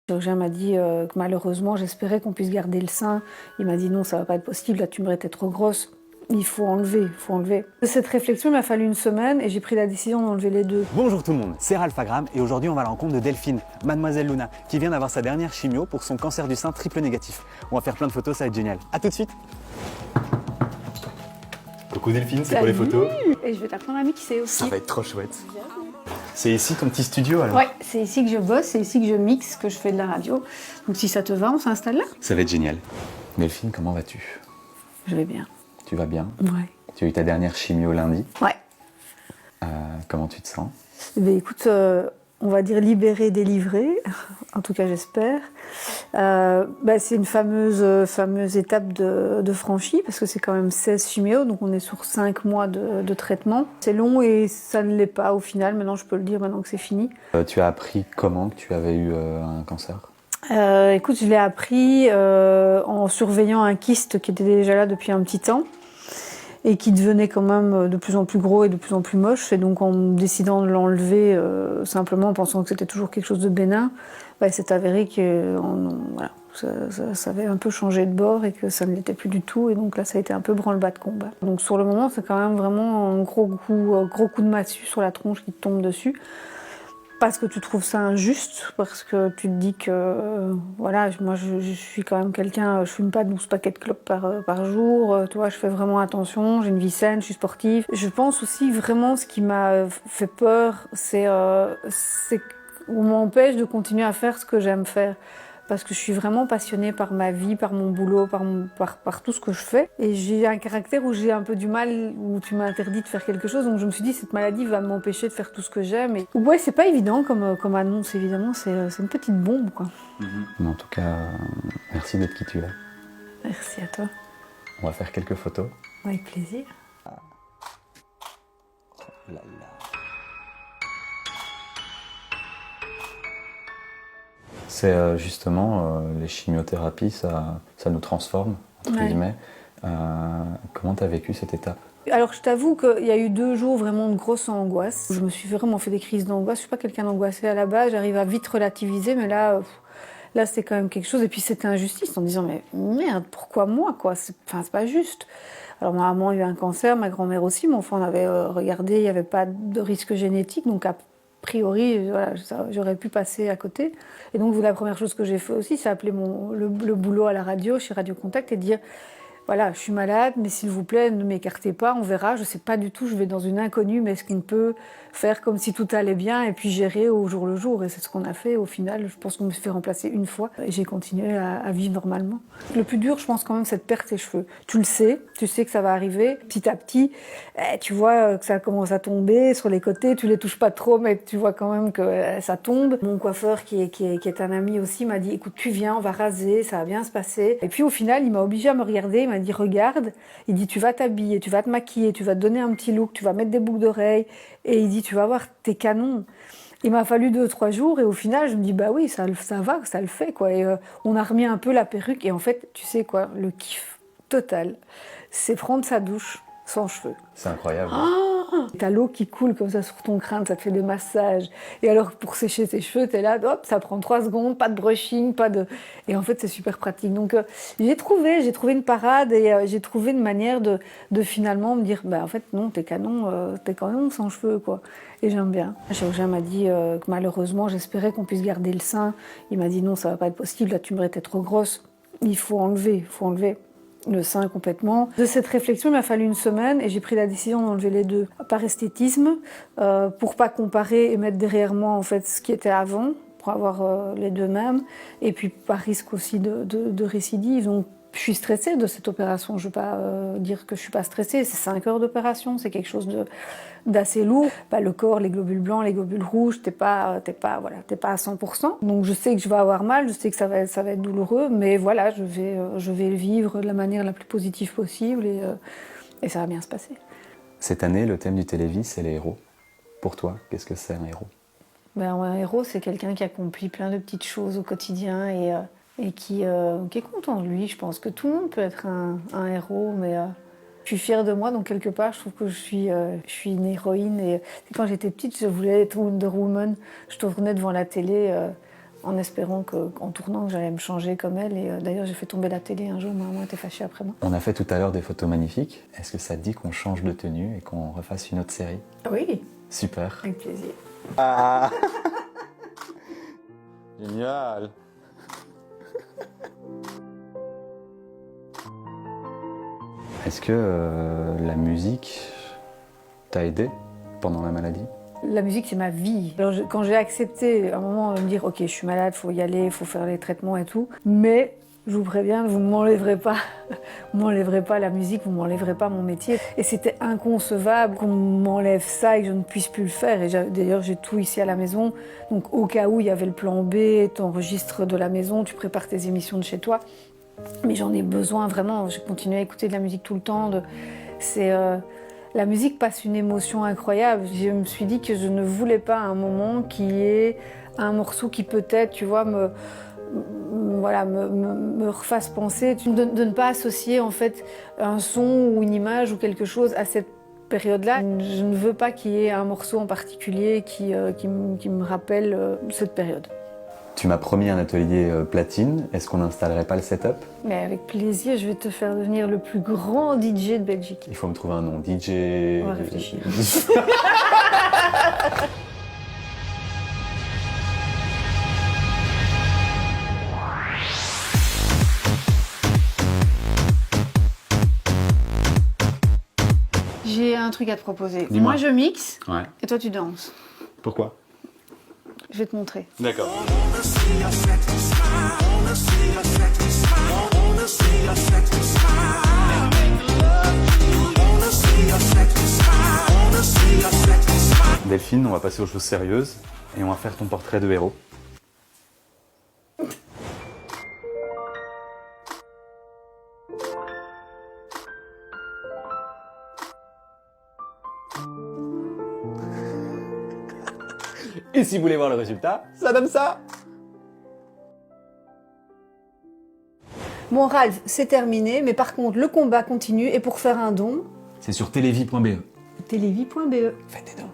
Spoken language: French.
Le chirurgien m'a dit que malheureusement, j'espérais qu'on puisse garder le sein. Il m'a dit non, ça va pas être possible, la tumeur était trop grosse. Il faut enlever, il faut enlever. Cette réflexion, il m'a fallu une semaine et j'ai pris la décision d'enlever les deux. Bonjour tout le monde, c'est Ralph Agram et aujourd'hui on va à la rencontre de Delphine, mademoiselle Luna, qui vient d'avoir sa dernière chimio pour son cancer du sein triple négatif. On va faire plein de photos, ça va être génial. A tout de suite. Coucou Delphine, c'est pour les photos. Et je vais t'apprendre à mixer aussi. Ça va être trop chouette. C'est ici ton petit studio alors? Ouais, c'est ici que je bosse, c'est ici que je mixe, que je fais de la radio. Donc si ça te va, on s'installe là? Ça va être génial. Delphine, comment vas-tu? Je vais bien. Tu vas bien? Ouais. Tu as eu ta dernière chimio lundi. Ouais. Comment tu te sens? Ben écoute, on va dire libérée, délivrée, en tout cas j'espère. C'est une fameuse étape de franchie, parce que c'est quand même 16 chimios, donc on est sur 5 mois de traitement. C'est long et ça ne l'est pas au final, maintenant je peux le dire, maintenant que c'est fini. Tu as appris comment que tu avais eu un cancer? Écoute, je l'ai appris en surveillant un kyste qui était déjà là depuis un petit temps et qui devenait quand même de plus en plus gros et de plus en plus moche. Et donc en décidant de l'enlever simplement en pensant que c'était toujours quelque chose de bénin, il s'est avéré que ça avait un peu changé de bord et que ça ne l'était plus du tout. Et donc là, ça a été un peu branle-bas de combat. Donc sur le moment, c'est quand même vraiment un gros coup de massue sur la tronche qui te tombe dessus. Parce que tu trouves ça injuste, parce que tu te dis que, moi je suis quand même quelqu'un, je fume pas 12 paquets de clopes par jour, tu vois, je fais vraiment attention, j'ai une vie saine, je suis sportive. Je pense aussi vraiment ce qui m'a fait peur, c'est qu'on m'empêche de continuer à faire ce que j'aime faire. Parce que je suis vraiment passionnée par ma vie, par mon boulot, par tout ce que je fais. Et j'ai un caractère où j'ai un peu du mal, où tu m'as interdit de faire quelque chose. Donc je me suis dit, cette maladie va m'empêcher de faire tout ce que j'aime. Et ouais, c'est pas évident comme annonce, évidemment. C'est une petite bombe, quoi. Mais en tout cas, merci d'être qui tu es. Merci à toi. On va faire quelques photos. Avec plaisir. Oh là là. C'est justement, les chimiothérapies, ça nous transforme, entre guillemets. Comment tu as vécu cette étape? Alors je t'avoue qu'il y a eu 2 jours vraiment de grosse angoisse. Je me suis vraiment fait des crises d'angoisse. Je suis pas quelqu'un d'angoissé à la base, j'arrive à vite relativiser, mais là c'est quand même quelque chose. Et puis c'était injustice en disant mais merde, pourquoi moi quoi? C'est pas juste. Alors ma maman a eu un cancer, ma grand-mère aussi, mais enfin on avait regardé, il n'y avait pas de risque génétique, donc a priori j'aurais pu passer à côté. Et donc la première chose que j'ai fait aussi, c'est appeler le boulot à la radio, chez Radio Contact, et dire voilà, je suis malade, mais s'il vous plaît, ne m'écartez pas, on verra. Je ne sais pas du tout, je vais dans une inconnue, mais est-ce qu'on peut faire comme si tout allait bien et puis gérer au jour le jour? Et c'est ce qu'on a fait au final. Je pense qu'on me fait remplacer une fois et j'ai continué à vivre normalement. Le plus dur, je pense quand même, c'est de perdre tes cheveux. Tu sais que ça va arriver. Petit à petit, tu vois que ça commence à tomber sur les côtés. Tu les touches pas trop, mais tu vois quand même que ça tombe. Mon coiffeur, qui est un ami aussi, m'a dit écoute, tu viens, on va raser, ça va bien se passer. Et puis au final, il m'a obligé à me regarder. Il m'a dit regarde, il dit tu vas t'habiller, tu vas te maquiller, tu vas te donner un petit look, tu vas mettre des boucles d'oreilles et il dit tu vas voir tes canons. Il m'a fallu 2-3 jours et au final je me dis bah oui ça va, ça le fait quoi. Et on a remis un peu la perruque et en fait tu sais quoi, le kiff total, c'est prendre sa douche sans cheveux. C'est incroyable. T'as l'eau qui coule comme ça sur ton crâne, ça te fait des massages. Et alors pour sécher tes cheveux, t'es là, hop, ça prend 3 secondes, pas de brushing, Et en fait c'est super pratique. Donc j'ai trouvé une parade et j'ai trouvé une manière de finalement me dire, bah en fait non, t'es canon sans cheveux quoi. Et j'aime bien. Le chirurgien m'a dit que malheureusement j'espérais qu'on puisse garder le sein. Il m'a dit non, ça va pas être possible, la tumeur était trop grosse. Il faut enlever le sein complètement. De cette réflexion, il m'a fallu une semaine et j'ai pris la décision d'enlever les deux. Par esthétisme, pour pas comparer et mettre derrière moi en fait ce qui était avant, pour avoir les deux mêmes, et puis par risque aussi de récidive. Donc je suis stressée de cette opération. Je ne veux pas dire que je ne suis pas stressée. C'est 5 heures d'opération, c'est quelque chose d'assez lourd. Le corps, les globules blancs, les globules rouges, t'es pas à 100%. Donc je sais que je vais avoir mal, je sais que ça va être douloureux, mais voilà, je vais le vivre de la manière la plus positive possible et ça va bien se passer. Cette année, le thème du Télévis, c'est les héros. Pour toi, qu'est-ce que c'est un héros? Un héros, c'est quelqu'un qui accomplit plein de petites choses au quotidien et qui est content de lui. Je pense que tout le monde peut être un héros, mais je suis fière de moi, donc quelque part, je trouve que je suis une héroïne. Et quand j'étais petite, je voulais être Wonder Woman. Je tournais devant la télé en espérant qu'en tournant, que j'allais me changer comme elle. Et d'ailleurs, j'ai fait tomber la télé un jour, ma maman était fâchée après moi. On a fait tout à l'heure des photos magnifiques. Est-ce que ça te dit qu'on change de tenue et qu'on refasse une autre série? Oui, Super. avec plaisir. Ah Génial. Est-ce que la musique t'a aidé pendant la maladie? La musique, c'est ma vie. Alors, quand j'ai accepté à un moment de me dire « Ok, je suis malade, il faut y aller, il faut faire les traitements et tout », mais je vous préviens, vous ne m'enlèverez pas. Vous m'enlèverez pas la musique, vous ne m'enlèverez pas mon métier. Et c'était inconcevable qu'on m'enlève ça et que je ne puisse plus le faire. Et d'ailleurs, j'ai tout ici à la maison. Donc au cas où il y avait le plan B, tu enregistres de la maison, tu prépares tes émissions de chez toi. Mais j'en ai besoin vraiment. J'ai continué à écouter de la musique tout le temps. La musique passe une émotion incroyable. Je me suis dit que je ne voulais pas à un moment qu'il y ait un morceau qui peut-être, tu vois, me refasse penser, de ne pas associer en fait un son ou une image ou quelque chose à cette période-là. Je ne veux pas qu'il y ait un morceau en particulier qui me rappelle cette période. Tu m'as promis un atelier platine. Est-ce qu'on n'installerait pas le setup? Mais avec plaisir, je vais te faire devenir le plus grand DJ de Belgique. Il faut me trouver un nom. DJ... On va réfléchir. J'ai un truc à te proposer. Dis-moi. Moi, je mixe Ouais. et toi, tu danses. Pourquoi? Je vais te montrer. D'accord. Delphine, on va passer aux choses sérieuses et on va faire ton portrait de héros. Et si vous voulez voir le résultat, ça donne ça. Bon, Ralph, c'est terminé, mais par contre, le combat continue et pour faire un don, C'est sur télévie.be. télévie.be. Faites des dons.